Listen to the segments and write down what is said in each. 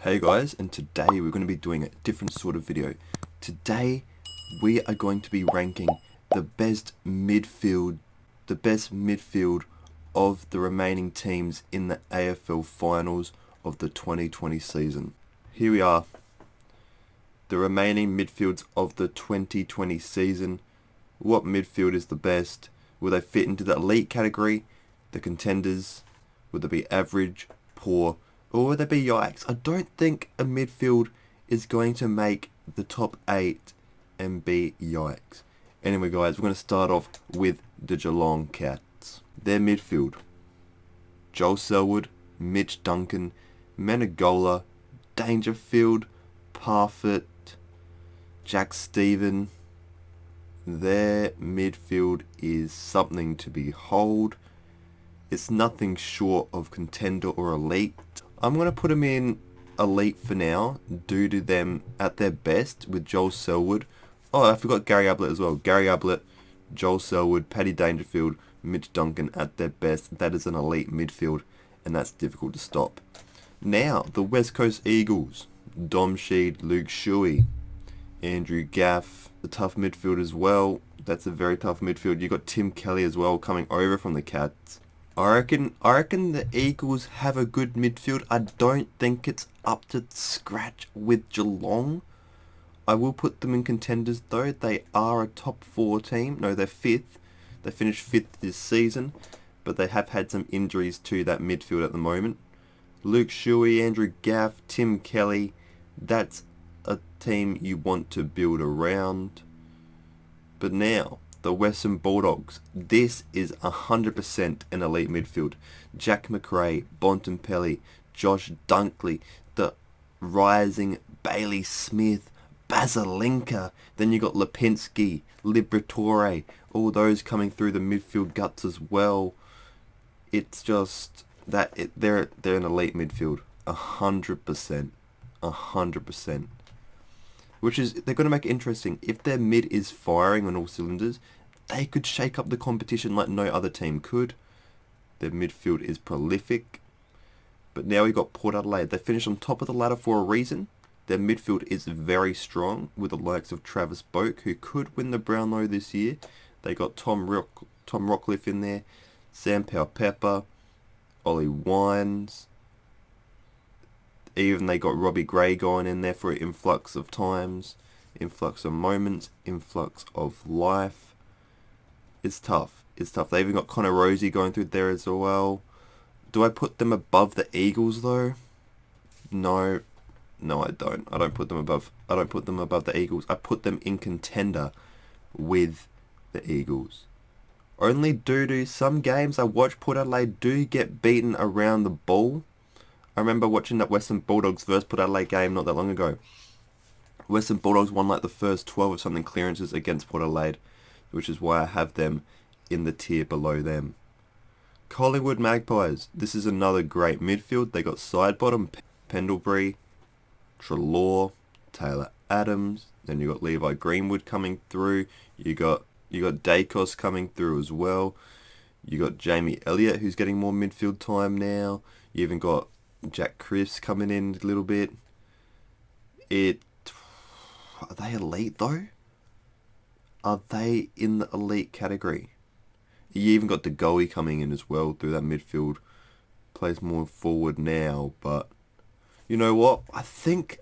Hey guys, and today we're going to be doing a different sort of video. Today we are going to be ranking the best midfield of the remaining teams in the AFL Finals of the 2020 season. Here we are, the remaining midfields of the 2020 season. What midfield is the best? Will they fit into the elite category, the contenders? Will they be average, poor, or would they be yikes? I don't think a midfield is going to make the top 8 and be yikes. Anyway guys, we're going to start off with the Geelong Cats. Their midfield: Joel Selwood, Mitch Duncan, Menegola, Dangerfield, Parfitt, Jack Stephen. Their midfield is something to behold. It's nothing short of contender or elite. I'm going to put them in elite for now, due to them at their best with Joel Selwood. Oh, I forgot Gary Ablett as well. Gary Ablett, Joel Selwood, Paddy Dangerfield, Mitch Duncan at their best. That is an elite midfield, and that's difficult to stop. Now, the West Coast Eagles: Dom Sheed, Luke Shuey, Andrew Gaff. The tough midfield as well. That's a very tough midfield. You got Tim Kelly as well coming over from the Cats. I reckon the Eagles have a good midfield. I don't think it's up to scratch with Geelong. I will put them in contenders though. They are a top 4 team. No, they're 5th. They finished 5th this season, but they have had some injuries to that midfield at the moment. Luke Shuey, Andrew Gaff, Tim Kelly. That's a team you want to build around. But now, the Western Bulldogs. This is 100% an elite midfield. Jack McRae, Bontempelli, Josh Dunkley, the rising Bailey Smith, Basilinka. Then you got Lipinski, Liberatore, all those coming through the midfield guts as well. It's just that they're an elite midfield, 100%, 100%. Which is, they're going to make it interesting. If their mid is firing on all cylinders, they could shake up the competition like no other team could. Their midfield is prolific. But now we got Port Adelaide. They finished on top of the ladder for a reason. Their midfield is very strong, with the likes of Travis Boak, who could win the Brownlow this year. They got Tom Rockcliffe in there, Sam Powell-Pepper, Ollie Wines. Even they got Robbie Gray going in there for an influx of times, influx of moments, influx of life. It's tough. It's tough. They even got Connor Rosie going through there as well. Do I put them above the Eagles though? No, I don't. I don't put them above the Eagles. I put them in contender with the Eagles. Only due to some games I watch Port Adelaide do get beaten around the ball. I remember watching that Western Bulldogs versus Port Adelaide game not that long ago. Western Bulldogs won like the first 12 or something clearances against Port Adelaide, which is why I have them in the tier below them. Colliwood Magpies. This is another great midfield. They got Sidebottom, Pendlebury, Treloar, Taylor Adams. Then you got Levi Greenwood coming through. You got Dacos coming through as well. You got Jamie Elliott, who's getting more midfield time now. You even got Jack Cripps coming in a little bit. Are they elite though? Are they in the elite category? You even got DeGoey coming in as well through that midfield. Plays more forward now, but you know what? I think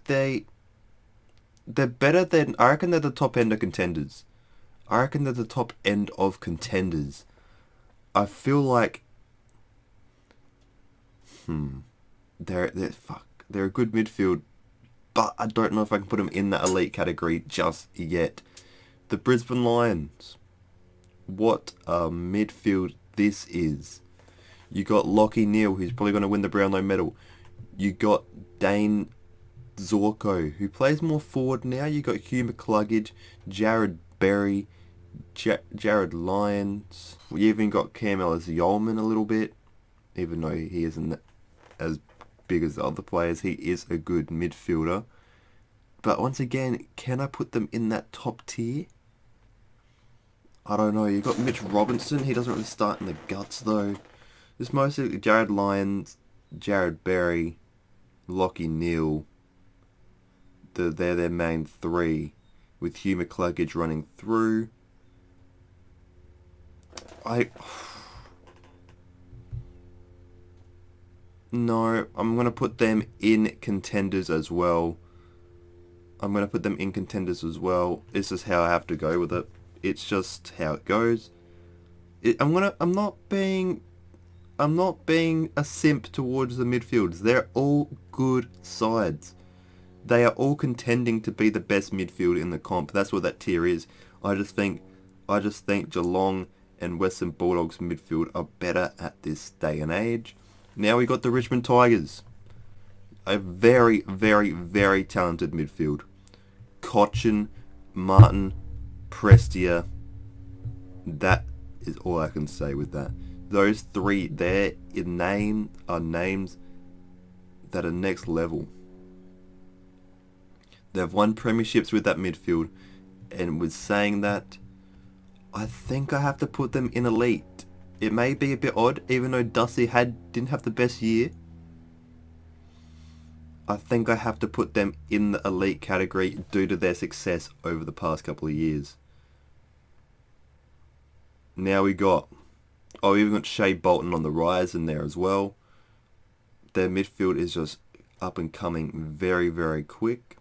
they're better than, I reckon they're the top end of contenders. I feel like they're a good midfield, but I don't know if I can put them in the elite category just yet. The Brisbane Lions. What a midfield this is. You got Lockie Neal, who's probably going to win the Brownlow medal. You got Dane Zorko, who plays more forward now. You got Hugh McCluggage, Jared Berry, Jared Lyons. We even got Cam Ellis-Yeoman a little bit, even though he isn't as big as the other players. He is a good midfielder. But once again, can I put them in that top tier? I don't know. You got Mitch Robinson. He doesn't really start in the guts though. It's mostly Jared Lyons, Jared Berry, Lockie Neal. They're their main three, with Hugh McCluggage running through. No, I'm going to put them in contenders as well. It's just how I have to go with it. It's just how it goes. I'm not being a simp towards the midfields. They're all good sides. They are all contending to be the best midfield in the comp. That's what that tier is. I just think Geelong and Western Bulldogs midfield are better at this day and age. Now we got the Richmond Tigers. A very, very, very talented midfield. Cochin, Martin, Prestia. That is all I can say with that. Those three there in name are names that are next level. They've won premierships with that midfield, and with saying that, I think I have to put them in elite. It may be a bit odd, even though Dusty didn't have the best year. I think I have to put them in the elite category due to their success over the past couple of years. Now we got, we even got Shea Bolton on the rise in there as well. Their midfield is just up and coming very, very quick.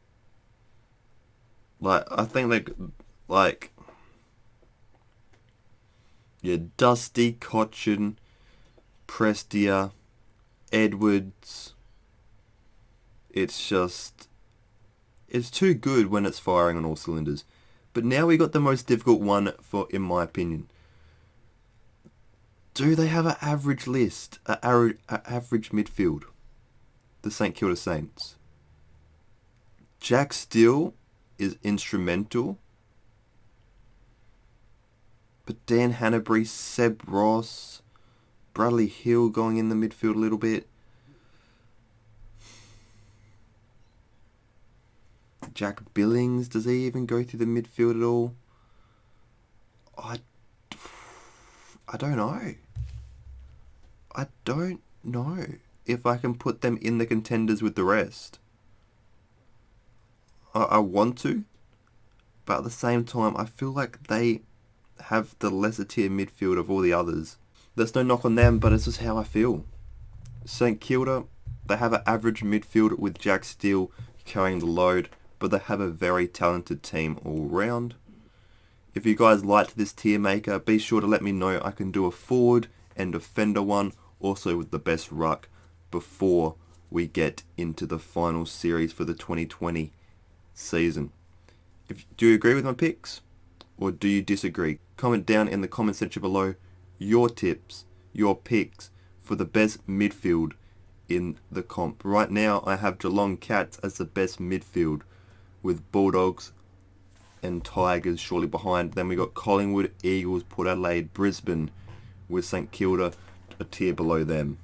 I think Dusty, Cochin, Prestia, Edwards. It's too good when it's firing on all cylinders. But now we got the most difficult one in my opinion. Do they have an average list, an average midfield? The St Kilda Saints. Jack Steele is instrumental. But Dan Hanbury, Seb Ross, Bradley Hill going in the midfield a little bit. Jack Billings, does he even go through the midfield at all? I don't know. I don't know if I can put them in the contenders with the rest. I want to, but at the same time, I feel like they have the lesser tier midfield of all the others. There's no knock on them, but it's just how I feel. St Kilda, they have an average midfield with Jack Steele carrying the load, but they have a very talented team all round. If you guys liked this tier maker, be sure to let me know. I can do a forward and defender one, also with the best ruck, before we get into the final series for the 2020 season. Do you agree with my picks? Or do you disagree? Comment down in the comment section below your tips, your picks for the best midfield in the comp. Right now I have Geelong Cats as the best midfield, with Bulldogs and Tigers shortly behind. Then we got Collingwood, Eagles, Port Adelaide, Brisbane, with St Kilda a tier below them.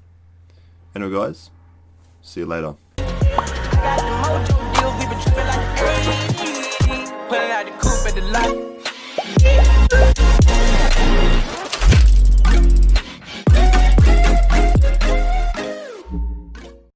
Anyway guys, see you later. Pulling out the coupe at the lot.